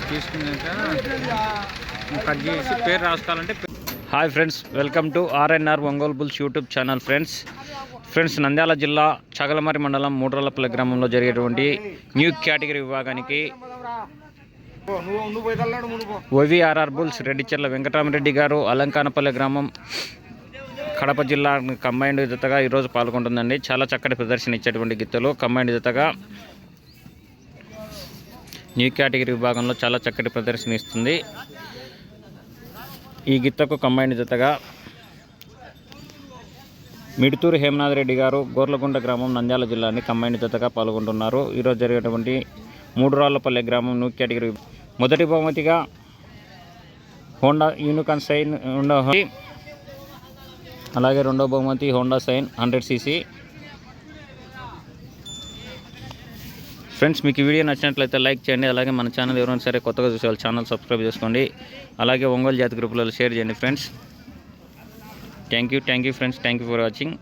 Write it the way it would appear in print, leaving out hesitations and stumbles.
తీసుకున్నాక కట్ చేసి పేరు రాసుకోవాలంటే. Hi friends, welcome to RNR Ongole bulls YouTube channel. Friends Nandyal జిల్లా చగలమరి మండలం మూడ్రలపల్లి గ్రామంలో జరిగేటువంటి న్యూ కేటగిరీ విభాగానికి OVRR బుల్స్ రెడ్డిచెర్ల వెంకటరామరెడ్డి గారు అలంకానపల్లి గ్రామం కడప జిల్లా కంబైన్డ్ జతగా ఈరోజు పాల్గొంటుందండి. చాలా చక్కటి ప్రదర్శన ఇచ్చేటువంటి గిత్తలు కంబైన్డ్ జతగా న్యూ కేటగిరీ విభాగంలో చాలా చక్కటి ప్రదర్శన ఇస్తుంది. ఈ గిత్తకు కంబైన్డ్ జతగా మిడుతూరు హేమనాథ్ రెడ్డి గారు గోర్లగుంట గ్రామం నంద్యాల జిల్లాని కంబైన్డ్ జతగా పాల్గొంటున్నారు. ఈరోజు జరిగేటువంటి మూడురాళ్లపల్లి గ్రామం న్యూ కేటగిరీ మొదటి బహుమతిగా హోండా యూనికాన్ సైన్ హోండా, అలాగే రెండో బహుమతి హోండా సైన్ 100cc. ఫ్రెండ్స్, మీకు ఈ వీడియో నచ్చినట్లయితే లైక్ చేయండి. అలాగే మన ఛానల్ ఎవరైనా సరే కొత్తగా చూసే వాళ్ళు ఛానల్ సబ్స్క్రైబ్ చేసుకోండి. అలాగే ఒంగోలు జాతి గ్రూపులలో షేర్ చేయండి friends. Thank you friends, thank you for watching.